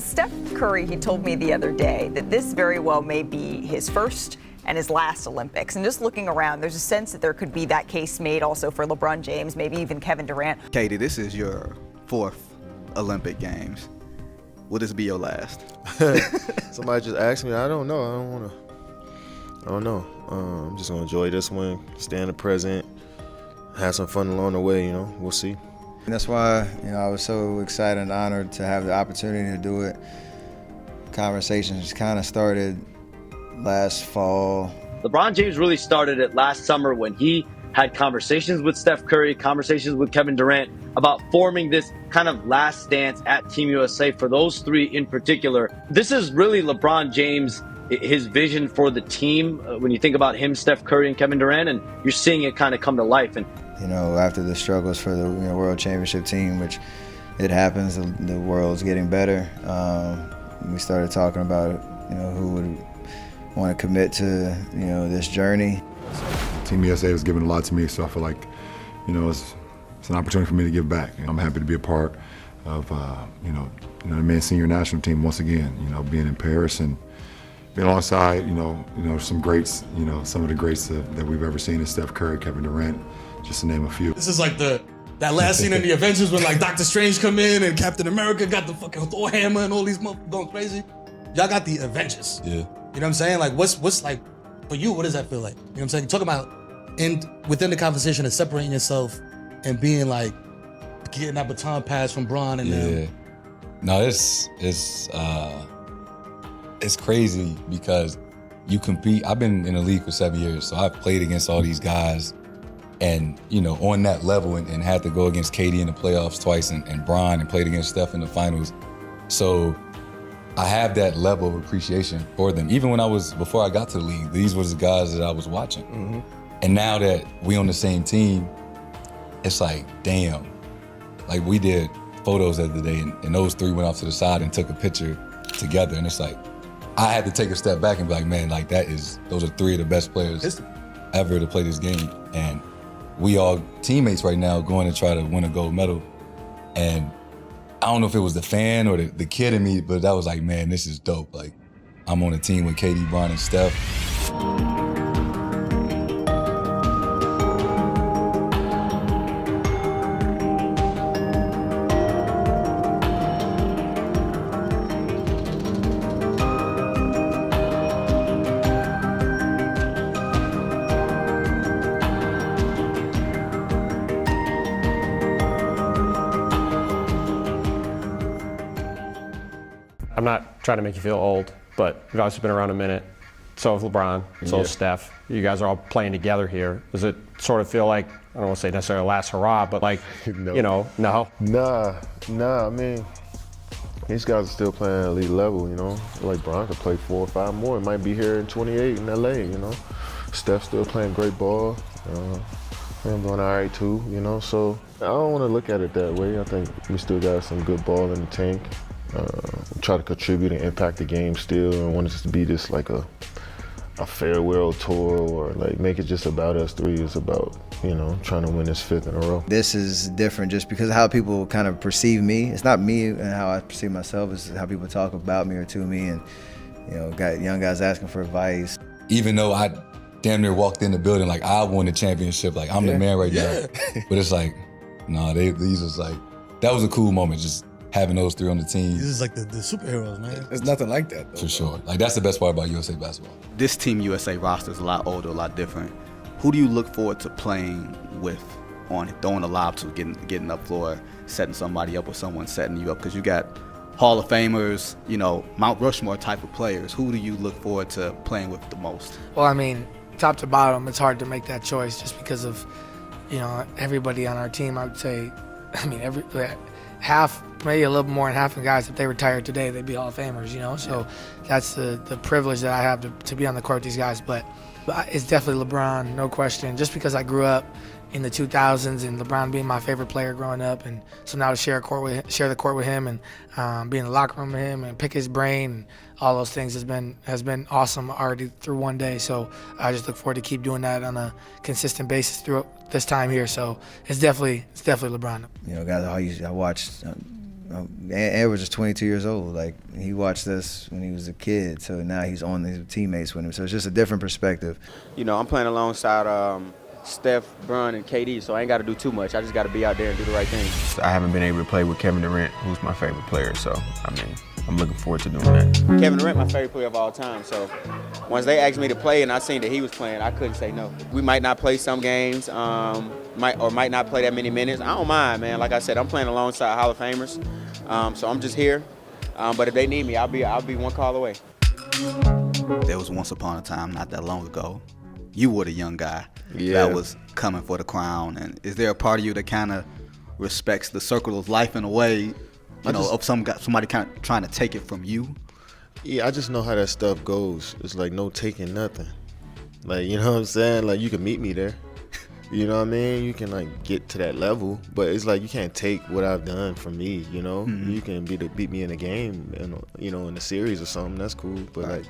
Steph Curry, he told me the other day that this very well may be his first and his last Olympics. And just looking around, there's a sense that there could be that case made also for LeBron James, maybe even Kevin Durant. Katie, this is your 4th Olympic Games. Will this be your last? Somebody just asked me. I don't know. I don't know. I'm just gonna enjoy this one, stay in the present, have some fun along the way. We'll see. And that's why I was so excited and honored to have the opportunity to do it. Conversations kind of started last fall. LeBron James really started it last summer when he had conversations with Steph Curry, conversations with Kevin Durant about forming this kind of last dance at Team USA for those three in particular. This is really LeBron James, his vision for the team when you think about him, Steph Curry, and Kevin Durant, and you're seeing it kind of come to life. And after the struggles for the World Championship team, which it happens, the world's getting better. We started talking about who would want to commit to this journey. Team USA has given a lot to me, so I feel like it's an opportunity for me to give back. I'm happy to be a part of the men's senior national team once again. Being in Paris and being alongside some greats. Some of the greats that we've ever seen is Steph Curry, Kevin Durant, just to name a few. This is like that last scene in the Avengers when like Doctor Strange come in and Captain America got the fucking Thor hammer and all these motherfuckers going crazy. Y'all got the Avengers. Yeah. You know what I'm saying? Like what's like for you? What does that feel like? You know what I'm saying? Talk about within the conversation and separating yourself and being like getting that baton pass from Bron and them. No, it's crazy because you compete. I've been in the league for 7 years, so I've played against all these guys and, on that level and had to go against KD in the playoffs twice and Bron and played against Steph in the finals. So I have that level of appreciation for them. Even before I got to the league, these were the guys that I was watching. Mm-hmm. And now that we on the same team, it's like, damn. Like we did photos the other day and those three went off to the side and took a picture together. And it's like, I had to take a step back and be like, man, like those are three of the best players ever to play this game. And we all teammates right now going to try to win a gold medal. And I don't know if it was the fan or the kid in me, but that was like, man, this is dope. Like, I'm on a team with KD, Bron, and Steph. I'm not trying to make you feel old, but you've obviously been around a minute. So has LeBron, so has Steph. You guys are all playing together here. Does it sort of feel like, I don't want to say necessarily last hurrah, but like, no? Nah. I mean, these guys are still playing at elite level, Like Bron could play 4 or 5 more. It might be here in 28 in LA, Steph's still playing great ball. I'm doing all right too, So I don't want to look at it that way. I think we still got some good ball in the tank. Try to contribute and impact the game still, and want it to be just like a farewell tour or like make it just about us three. It's about trying to win this 5th in a row. This is different just because of how people kind of perceive me. It's not me and how I perceive myself. It's how people talk about me or to me, and got young guys asking for advice. Even though I damn near walked in the building like I won the championship, like I'm the man right now. But it's like, no, these was like, that was a cool moment, just having those three on the team. This is like the superheroes, man. There's nothing like that, though. For sure. Like, that's the best part about USA basketball. This Team USA roster is a lot older, a lot different. Who do you look forward to playing with on throwing a lob to, getting up floor, setting somebody up or someone setting you up? Because you got Hall of Famers, Mount Rushmore type of players. Who do you look forward to playing with the most? Well, I mean, top to bottom, it's hard to make that choice just because of, everybody on our team. I would say, half, maybe a little more than half of the guys, if they retired today, they'd be Hall of Famers, So that's the privilege that I have to be on the court with these guys. But it's definitely LeBron, no question. Just because I grew up in the 2000s and LeBron being my favorite player growing up, and so now to share the court with him and be in the locker room with him and pick his brain and all those things has been awesome already through one day. So I just look forward to keep doing that on a consistent basis through this time here. So it's definitely LeBron. Guys, I watched Ed was just 22 years old. Like, he watched us when he was a kid, so now he's on his teammates with him. So it's just a different perspective. You know, I'm playing alongside Steph, Bron, and KD, so I ain't got to do too much. I just got to be out there and do the right thing. I haven't been able to play with Kevin Durant, who's my favorite player, so, I mean, I'm looking forward to doing that. Kevin Durant, my favorite player of all time, so once they asked me to play and I seen that he was playing, I couldn't say no. We might not play some games, might not play that many minutes. I don't mind, man. Like I said, I'm playing alongside Hall of Famers, so I'm just here. But if they need me, I'll be one call away. There was once upon a time, not that long ago, you were the young guy that was coming for the crown. And is there a part of you that kind of respects the circle of life in a way, of somebody kind of trying to take it from you? Yeah, I just know how that stuff goes. It's like no taking nothing. Like, you know what I'm saying? Like, you can meet me there. You know what I mean? You can, like, get to that level, but it's like you can't take what I've done from me, you know? Mm-hmm. You can beat me in a game, in a series or something. That's cool, but, right.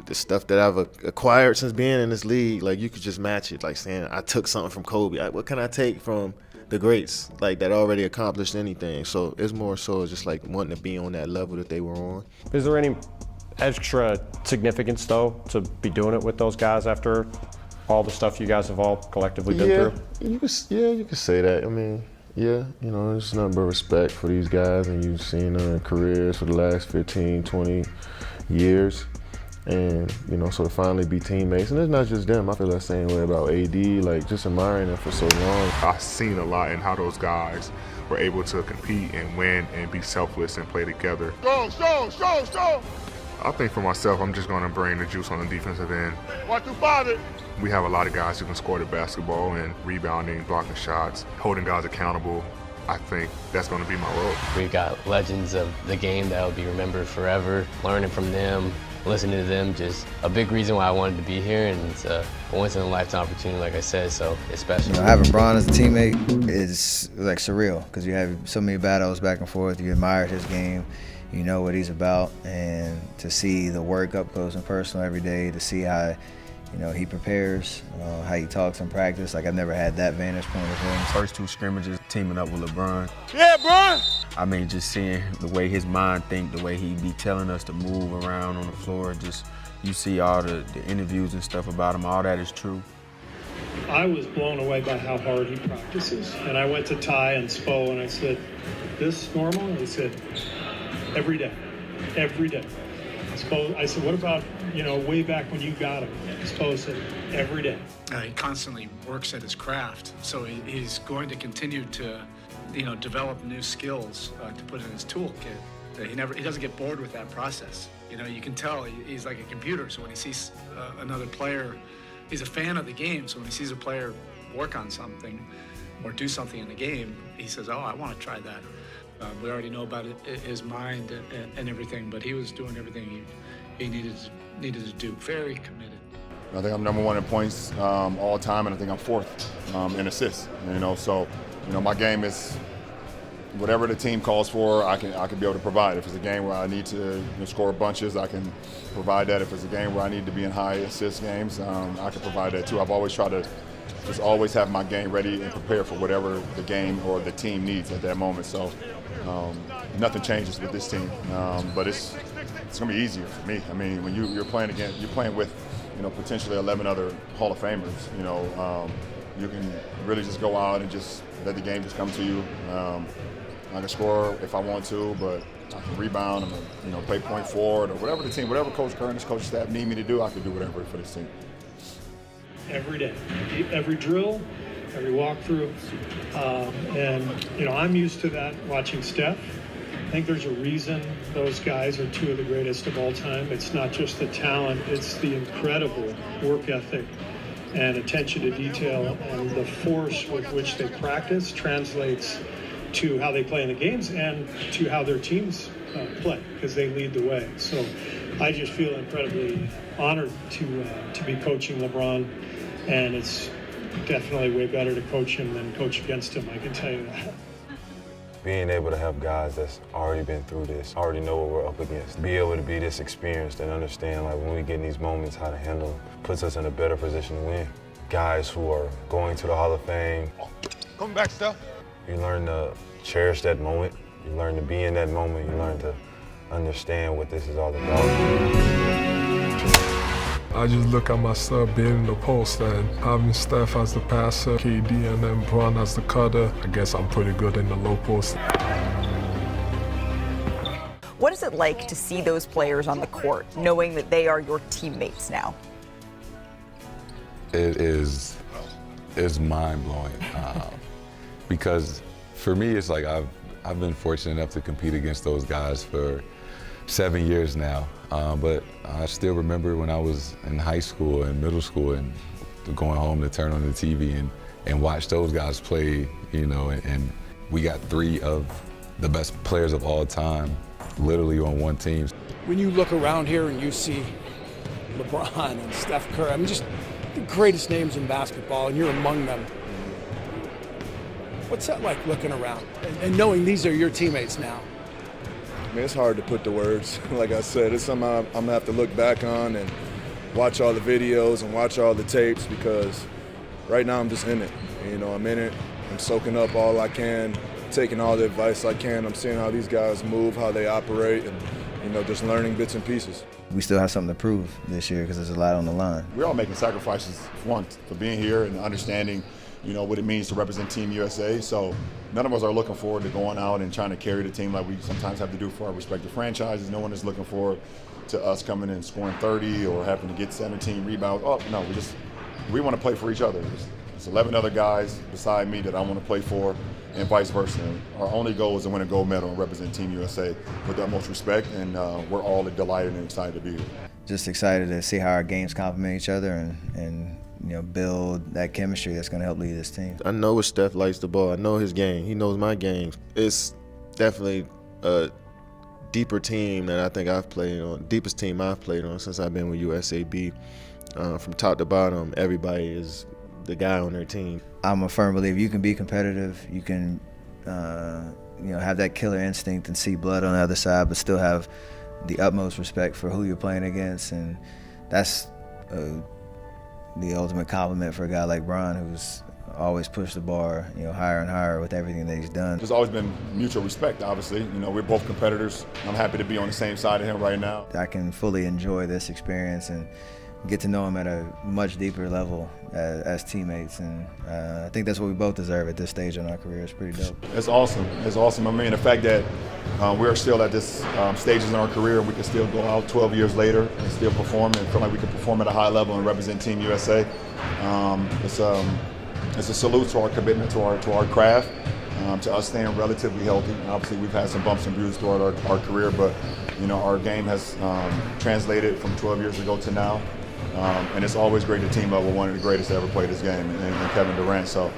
The stuff that I've acquired since being in this league, like, you could just match it. Like, saying I took something from Kobe. What can I take from the greats, like, that already accomplished anything? So it's more so just, like, wanting to be on that level that they were on. Is there any extra significance, though, to be doing it with those guys after all the stuff you guys have all collectively been through? You could say that. I mean, there's nothing but respect for these guys, and you've seen their careers for the last 15, 20 years. And, so to finally be teammates, and it's not just them, I feel that same way about AD, like, just admiring them for so long. I've seen a lot in how those guys were able to compete and win and be selfless and play together. Strong. I think for myself, I'm just going to bring the juice on the defensive end. 1 through 5. We have a lot of guys who can score the basketball and rebounding, blocking shots, holding guys accountable. I think that's going to be my role. We've got legends of the game that will be remembered forever. Learning from them, listening to them, just a big reason why I wanted to be here, and it's a once-in-a-lifetime opportunity, like I said, so it's special. Having Bron as a teammate is, like, surreal, because you have so many battles back and forth. You admired his game. You know what he's about, and to see the work up close and personal every day, to see how he prepares, how he talks in practice. Like, I've never had that vantage point of him. First 2 scrimmages, teaming up with LeBron. Yeah, Bron! I mean, just seeing the way his mind think, the way he be telling us to move around on the floor, just you see all the interviews and stuff about him, all that is true. I was blown away by how hard he practices. And I went to Ty and Spo and I said, this normal? And he said, every day. I said, what about, way back when you got him? Spo said, every day. He constantly works at his craft, so he's going to continue to, develop new skills to put in his toolkit. He doesn't get bored with that process. You can tell he's like a computer, so when he sees another player, he's a fan of the game, so when he sees a player work on something or do something in the game, he says, oh, I want to try that. We already know about his mind and everything, but he was doing everything he needed to do. Very committed. I think I'm number 1 in points all time, and I think I'm 4th in assists. So my game is whatever the team calls for, I can be able to provide. If it's a game where I need to score bunches, I can provide that. If it's a game where I need to be in high assist games, I can provide that too. I've always tried to just always have my game ready and prepared for whatever the game or the team needs at that moment. So nothing changes with this team, but it's going to be easier for me. I mean, when you're playing with potentially 11 other Hall of Famers. You can really just go out and just let the game just come to you. I can score if I want to, but I can rebound and play point forward or whatever Coach Kerr and his coaching staff need me to do. I can do whatever for this team. Every day, every drill, every walkthrough, and I'm used to that watching Steph. I think there's a reason those guys are 2 of the greatest of all time. It's not just the talent, it's the incredible work ethic and attention to detail, and the force with which they practice translates to how they play in the games and to how their teams play, because they lead the way. So I just feel incredibly honored to be coaching LeBron, and it's definitely way better to coach him than coach against him, I can tell you that. Being able to have guys that's already been through this, already know what we're up against, be able to be this experienced and understand, like, when we get in these moments, how to handle them, puts us in a better position to win. Guys who are going to the Hall of Fame. Come back, Steph. You learn to cherish that moment. You learn to be in that moment. You learn to understand what this is all about. I just look at myself being in the post and having Steph as the passer, KD and then Bron as the cutter. I guess I'm pretty good in the low post. What is it like to see those players on the court, knowing that they are your teammates now? It's mind-blowing. Because for me, it's like I've been fortunate enough to compete against those guys for 7 years now. But I still remember when I was in high school and middle school and going home to turn on the TV and watch those guys play, you know, and we got 3 of the best players of all time literally on one team. When you look around here and you see LeBron and Steph Curry, I mean, just the greatest names in basketball, and you're among them. What's that like looking around and knowing these are your teammates now? I mean, it's hard to put the words. Like I said, it's something I'm gonna have to look back on and watch all the videos and watch all the tapes, because right now I'm just in it. You know, I'm in it. I'm soaking up all I can, taking all the advice I can. I'm seeing how these guys move, how they operate, and, you know, just learning bits and pieces. We still have something to prove this year because there's a lot on the line. We're all making sacrifices, one, for being here and understanding, you know, what it means to represent Team USA. So none of us are looking forward to going out and trying to carry the team like we sometimes have to do for our respective franchises. No one is looking forward to us coming in and scoring 30 or having to get 17 rebounds. Oh, no, we want to play for each other. There's 11 other guys beside me that I want to play for, and vice versa. Our only goal is to win a gold medal and represent Team USA with the utmost respect, and we're all delighted and excited to be here. Just excited to see how our games complement each other and you know, build that chemistry that's going to help lead this team. I know what Steph likes the ball. I know his game. He knows my game. It's definitely a deeper team that I think I've played on, deepest team I've played on since I've been with USAB. From top to bottom, everybody is the guy on their team. I'm a firm believer you can be competitive, you can you know, have that killer instinct and see blood on the other side, but still have the utmost respect for who you're playing against, and that's the ultimate compliment for a guy like Bron, who's always pushed the bar, you know, higher and higher with everything that he's done. There's always been mutual respect, obviously. You know, we're both competitors. I'm happy to be on the same side of him right now. I can fully enjoy this experience and get to know him at a much deeper level as teammates, and I think that's what we both deserve at this stage in our career. It's pretty dope. It's awesome. It's awesome. I mean, the fact that we're still at this stages in our career and we can still go out 12 years later and still perform and feel like we can perform at a high level and represent Team USA. It's a salute to our commitment to our craft, to us staying relatively healthy. Obviously, we've had some bumps and bruises throughout our career, but you know, our game has translated from 12 years ago to now. And it's always great to team up with one of the greatest to ever play this game, and Kevin Durant. So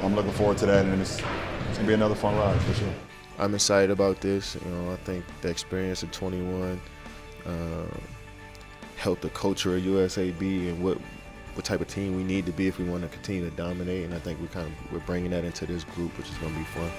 I'm looking forward to that, and it's going to be another fun ride for sure. I'm excited about this. You know, I think the experience of 21 helped the culture of USAB and what type of team we need to be if we want to continue to dominate. And I think we're bringing that into this group, which is going to be fun.